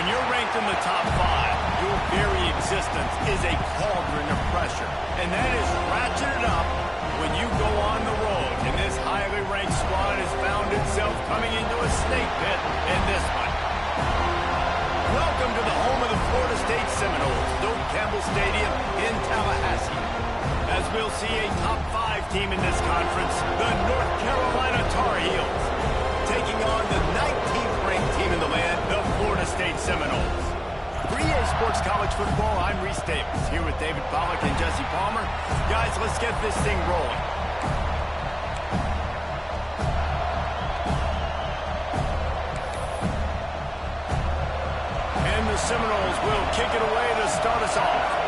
you're ranked in the top 5, your very existence is a cauldron of pressure. And that is ratcheted up when you go on the road. And this highly ranked squad has found itself coming into a snake pit in this one. Welcome to the home of the Florida State Seminoles, Doak Campbell Stadium in Tallahassee. As we'll see a top 5 team in this conference, the North Carolina Tar Heels, taking on the 19th ranked team in the land, the Florida State Seminoles. For EA Sports College Football, I'm Reese Davis, here with David Pollack and Jesse Palmer. Guys, let's get this thing rolling. And the Seminoles will kick it away to start us off.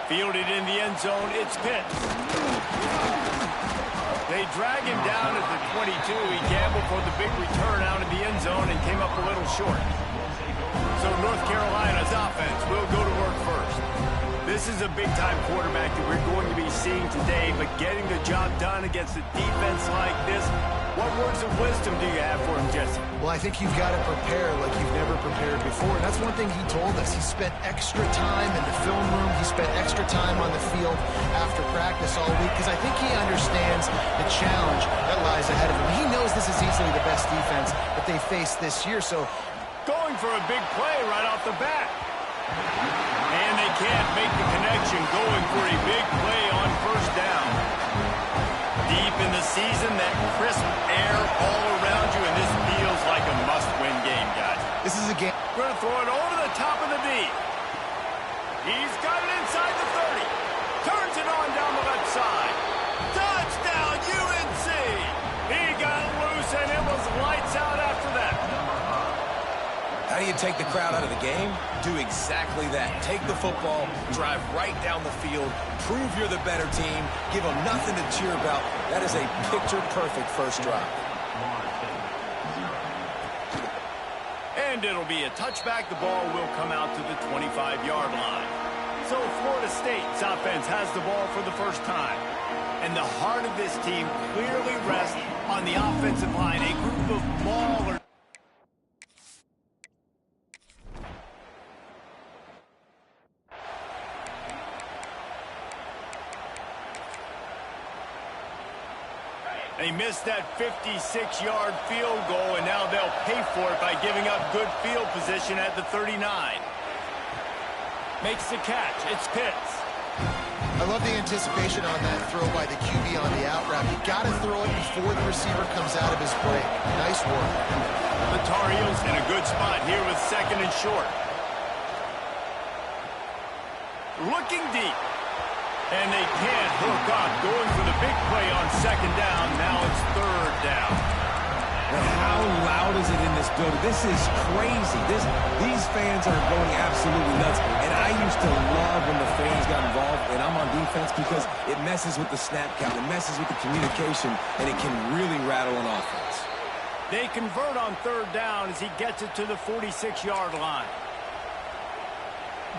Fielded in the end zone, it's Pitts. They drag him down at the 22. He gambled for the big return out of the end zone and came up a little short. So North Carolina's offense will go to work first. This is a big-time quarterback that we're going to be seeing today, but getting the job done against a defense like this, what words of wisdom do you have for him, Jesse? Well, I think you've got to prepare like you've never prepared before. And that's one thing he told us. He spent extra time in the film room. He spent extra time on the field after practice all week because I think he understands the challenge that lies ahead of him. He knows this is easily the best defense that they face this year. So going for a big play right off the bat. And they can't make the connection, going for a big play on first down. Deep in the season, that crisp air all around you, and this feels like a must-win game, guys. This is a game. We're going to throw it over the top of the D. He's got it inside the 30. Turns it on down the left side. Touchdown, UNC! He got loose, and it was lights out after that. How do you take the crowd out of the game? Do exactly that. Take the football, drive right down the field, prove you're the better team, give them nothing to cheer about. That is a picture-perfect first drive. And it'll be a touchback. The ball will come out to the 25-yard line. So Florida State's offense has the ball for the first time. And the heart of this team clearly rests on the offensive line, a group of maulers. They missed that 56-yard field goal, and now they'll pay for it by giving up good field position at the 39. Makes the catch. It's Pitts. I love the anticipation on that throw by the QB on the out route. You got to throw it before the receiver comes out of his break. Nice work. The Tar Heels in a good spot here with second and short. Looking deep. And they can't hook up, going for the big play on second down. Now it's third down. But how loud is it in this building? This is crazy. These fans are going absolutely nuts. And I used to love when the fans got involved, and I'm on defense because it messes with the snap count. It messes with the communication, and it can really rattle an offense. They convert on third down as he gets it to the 46-yard line.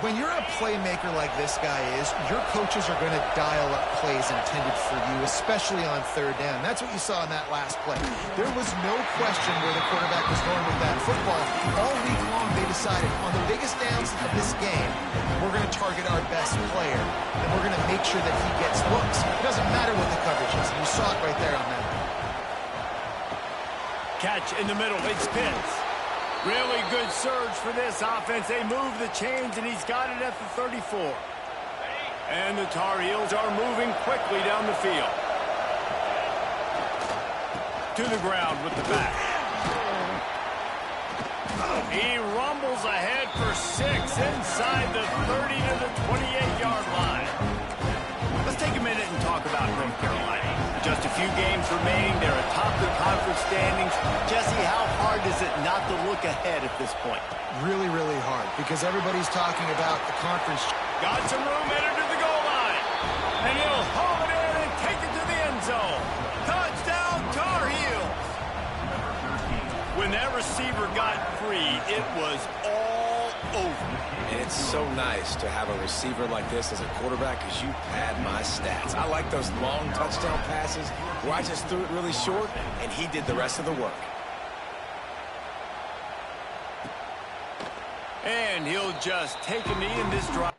When you're a playmaker like this guy is, your coaches are going to dial up plays intended for you, especially on third down. That's what you saw in that last play. There was no question where the quarterback was going with that football. All week long, they decided on the biggest downs of this game, we're going to target our best player, and we're going to make sure that he gets looks. It doesn't matter what the coverage is. You saw it right there on that. Catch in the middle. It's Pitts. Really good surge for this offense. They move the chains, and he's got it at the 34. And the Tar Heels are moving quickly down the field. To the ground with the back. He rumbles ahead for 6 inside the 30 to the 28-yard line. Let's take a minute and talk about North Carolina. Just a few games remaining. They're atop the conference standings. Jesse, how hard is it not to look ahead at this point? Really, really hard because everybody's talking about the conference. Got some room headed to the goal line. And he'll haul it in and take it to the end zone. Touchdown, Tar Heels. When that receiver got free, it was all over. And it's so nice to have a receiver like this as a quarterback because you pad my stats. I like those long touchdown passes where I just threw it really short and he did the rest of the work. And he'll just take a knee in this drive.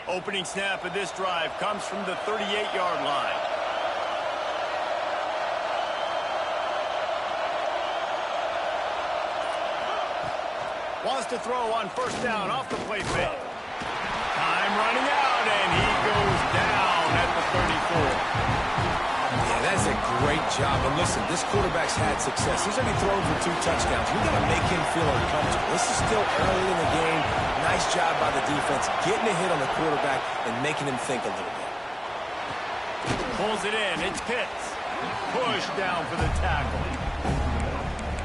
Opening snap of this drive comes from the 38-yard line. Wants to throw on first down off the play fake. Time running out, and he goes down at the 34. Yeah, that's a great job. And listen, this quarterback's had success. He's already thrown for 2 touchdowns. We got to make him feel uncomfortable. This is still early in the game. Nice job by the defense, getting a hit on the quarterback and making him think a little bit. Pulls it in. It's Pitts. Push down for the tackle.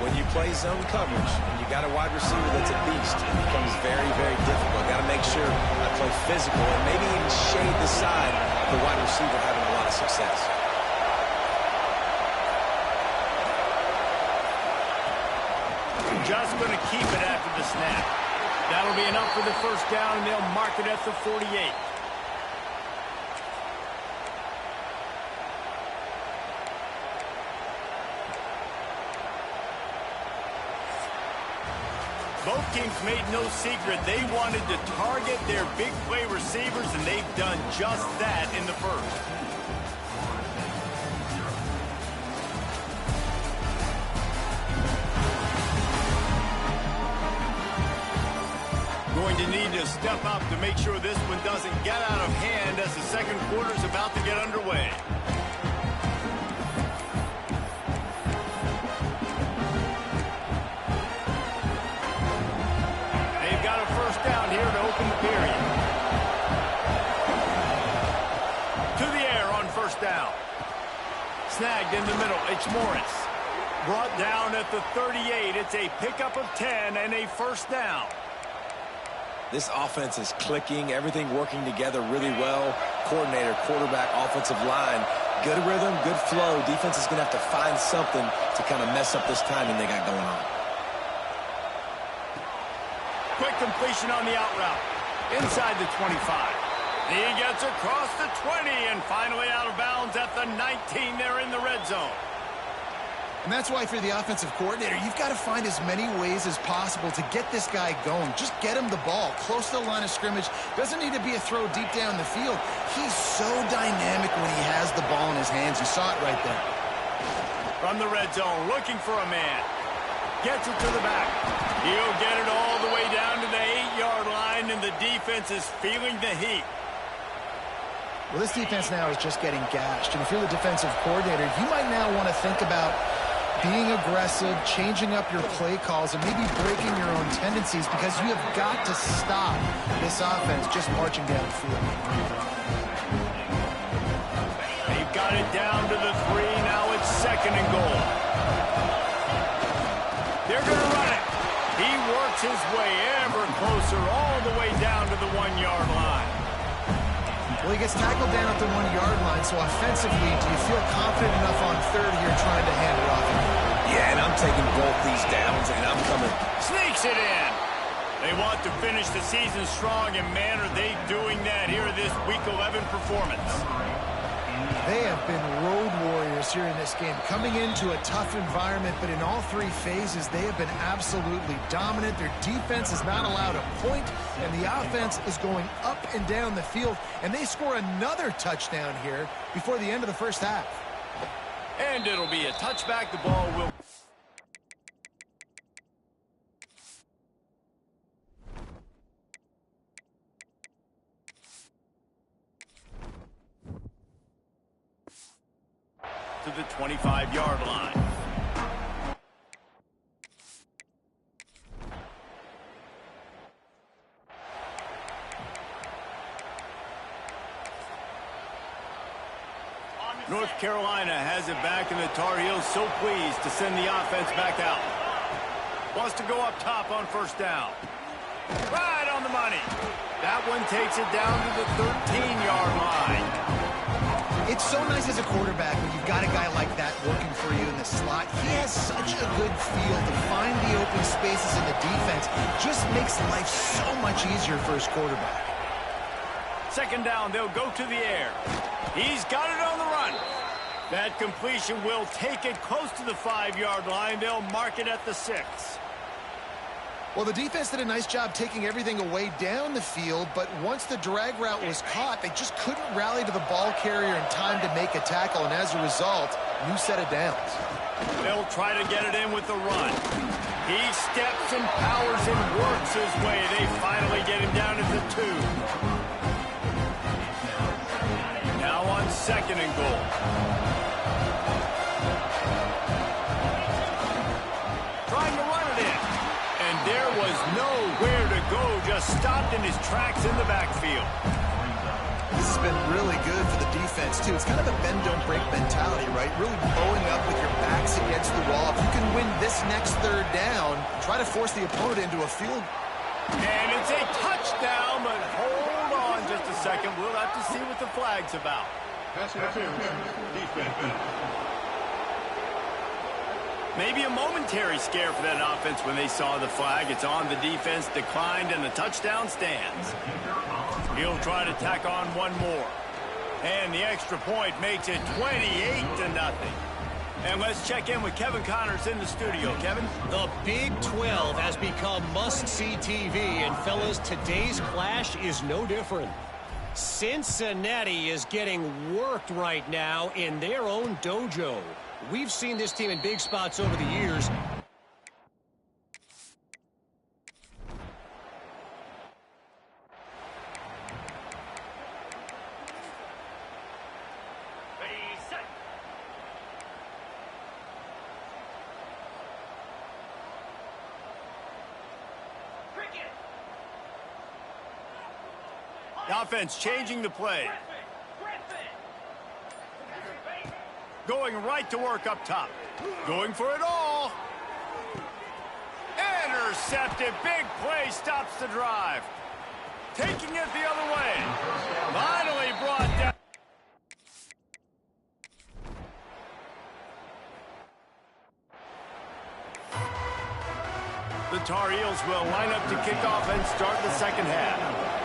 When you play zone coverage and you got a wide receiver that's a beast, it becomes very, very difficult. Got to make sure I play physical and maybe even shade the side of the wide receiver having a lot of success. Just going to keep it after the snap. That'll be enough for the first down, and they'll mark it at the 48. Both teams made no secret they wanted to target their big play receivers, and they've done just that in the first. Going to need to step up to make sure this one doesn't get out of hand as the second quarter is about to get underway. They've got a first down here to open the period. To the air on first down. Snagged in the middle. It's Morris. Brought down at the 38. It's a pickup of 10 and a first down. This offense is clicking, everything working together really well. Coordinator, quarterback, offensive line, good rhythm, good flow. Defense is going to have to find something to kind of mess up this timing they got going on. Quick completion on the out route. Inside the 25. He gets across the 20 and finally out of bounds at the 19 there in the red zone. And that's why for the offensive coordinator, you've got to find as many ways as possible to get this guy going. Just get him the ball close to the line of scrimmage. Doesn't need to be a throw deep down the field. He's so dynamic when he has the ball in his hands. You saw it right there. From the red zone, looking for a man. Gets it to the back. He'll get it all the way down to the 8-yard line, and the defense is feeling the heat. Well, this defense now is just getting gashed. And if you're the defensive coordinator, you might now want to think about being aggressive, changing up your play calls, and maybe breaking your own tendencies, because you have got to stop this offense just marching down the field. They've got it down to the 3. Now it's second and goal. They're going to run it. He works his way ever closer all the way down to the 1-yard line. Well, he gets tackled down at the 1-yard line, so offensively, do you feel confident enough on third here trying to hand it off? Yeah, and I'm taking both these downs, and I'm coming. Sneaks it in. They want to finish the season strong, and man, are they doing that here in this Week 11 performance. They have been road warriors here in this game, coming into a tough environment, but in all 3 phases, they have been absolutely dominant. Their defense is not allowed a point, and the offense is going up and down the field, and they score another touchdown here before the end of the first half. And it'll be a touchback. The ball will... to the 25-yard line. North Carolina has it back, and the Tar Heels so pleased to send the offense back out. Wants to go up top on first down. Right on the money. That one takes it down to the 13-yard line. It's so nice as a quarterback when you've got a guy like that working for you in the slot. He has such a good feel to find the open spaces in the defense. Just makes life so much easier for his quarterback. Second down, they'll go to the air. He's got it on the run. That completion will take it close to the 5-yard line. They'll mark it at the 6. Well, the defense did a nice job taking everything away down the field, but once the drag route was caught, they just couldn't rally to the ball carrier in time to make a tackle, and as a result, new set of downs. They'll try to get it in with the run. He steps and powers and works his way. They finally get him down at the 2. Now on second and goal. Trying to run it in. And there was nowhere to go, just stopped in his tracks in the backfield. This has been really good for the defense, too. It's kind of a bend-don't-break mentality, right? Really blowing up with your backs against the wall. If you can win this next third down, try to force the opponent into a field. And it's a touchdown, but hold on just a second. We'll have to see what the flag's about. Pass interference. Defense. Maybe a momentary scare for that offense when they saw the flag. It's on the defense, declined, and the touchdown stands. He'll try to tack on one more. And the extra point makes it 28-0. And let's check in with Kevin Connors in the studio. Kevin? The Big 12 has become must-see TV, and fellas, today's clash is no different. Cincinnati is getting worked right now in their own dojo. We've seen this team in big spots over the years. The offense changing the play. Going right to work up top. Going for it all. Intercepted. Big play stops the drive. Taking it the other way. Finally brought down. The Tar Heels will line up to kick off and start the second half.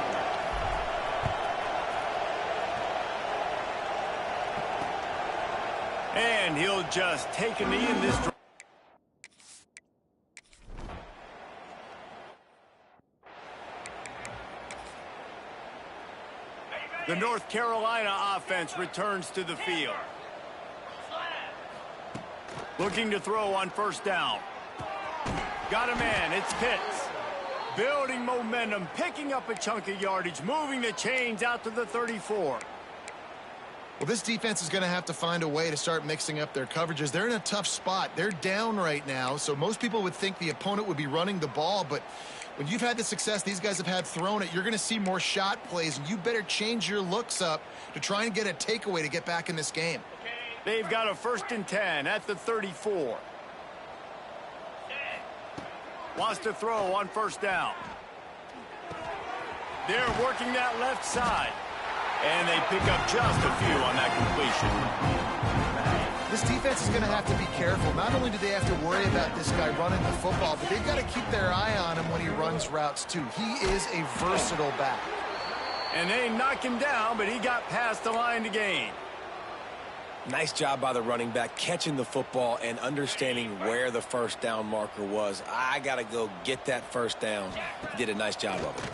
And he'll just take a knee in this drive. The North Carolina offense returns to the field. Looking to throw on first down. Got a man, it's Pitts. Building momentum, picking up a chunk of yardage, moving the chains out to the 34. Well, this defense is going to have to find a way to start mixing up their coverages. They're in a tough spot. They're down right now, so most people would think the opponent would be running the ball, but when you've had the success these guys have had throwing it, you're going to see more shot plays, and you better change your looks up to try and get a takeaway to get back in this game. They've got a 1st and 10 at the 34. Wants to throw on first down. They're working that left side. And they pick up just a few on that completion. This defense is going to have to be careful. Not only do they have to worry about this guy running the football, but they've got to keep their eye on him when he runs routes, too. He is a versatile back. And they knock him down, but he got past the line to gain. Nice job by the running back, catching the football and understanding where the first down marker was. I got to go get that first down. He did a nice job of it.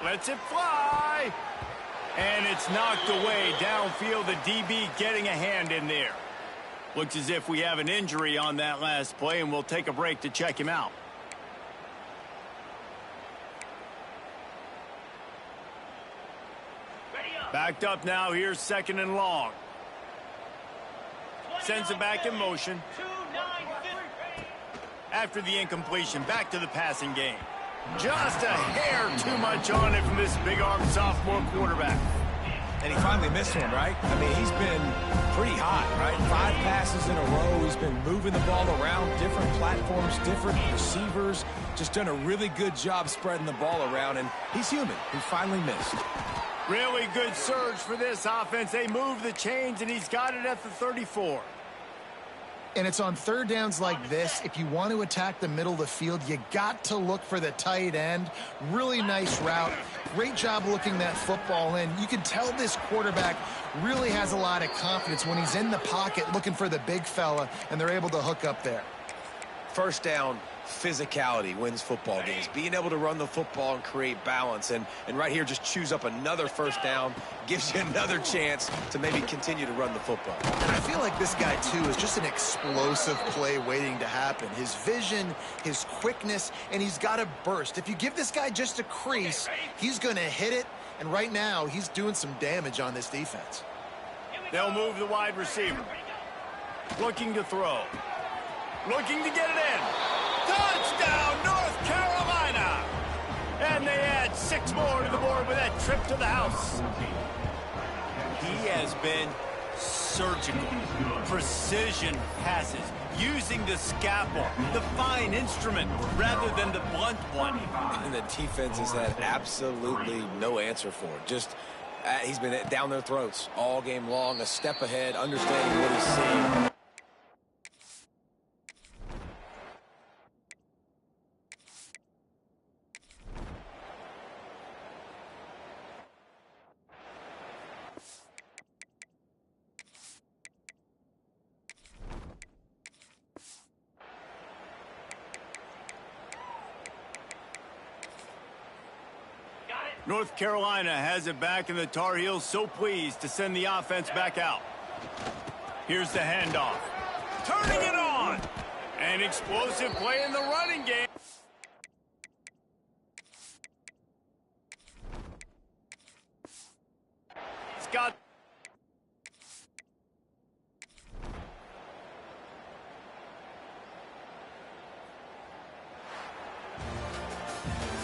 Lets it fly. And it's knocked away downfield. The DB getting a hand in there. Looks as if we have an injury on that last play, and we'll take a break to check him out. Backed up now. Here's 2nd and long. Sends it back in motion. After the incompletion, back to the passing game. Just a hair too much on it from this big-armed sophomore quarterback. And he finally missed one, right? I mean, he's been pretty hot, right? 5 passes in a row. He's been moving the ball around, different platforms, different receivers. Just done a really good job spreading the ball around, and he's human. He finally missed. Really good surge for this offense. They move the chains, and he's got it at the 34. And it's on third downs like this. If you want to attack the middle of the field, you got to look for the tight end. Really nice route. Great job looking that football in. You can tell this quarterback really has a lot of confidence when he's in the pocket looking for the big fella, and they're able to hook up there. First down, physicality wins football games. Being able to run the football and create balance. And right here, just choose up another first down. Gives you another chance to maybe continue to run the football. And I feel like this guy, too, is just an explosive play waiting to happen. His vision, his quickness, and he's got a burst. If you give this guy just a crease, he's going to hit it. And right now, he's doing some damage on this defense. They'll move the wide receiver. Looking to throw. Looking to get it in. Touchdown, North Carolina! And they add 6 more to the board with that trip to the house. He has been surgical. Precision passes. Using the scalpel, the fine instrument, rather than the blunt one. And the defense has had absolutely no answer for it. Just, he's been down their throats all game long, a step ahead, understanding what he's seeing. North Carolina has it back, and the Tar Heels so pleased to send the offense back out. Here's the handoff. Turning it on. An explosive play in the running game. Scott.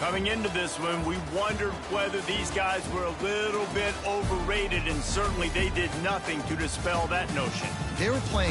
Coming into this one, we wondered whether these guys were a little bit overrated, and certainly they did nothing to dispel that notion. They were playing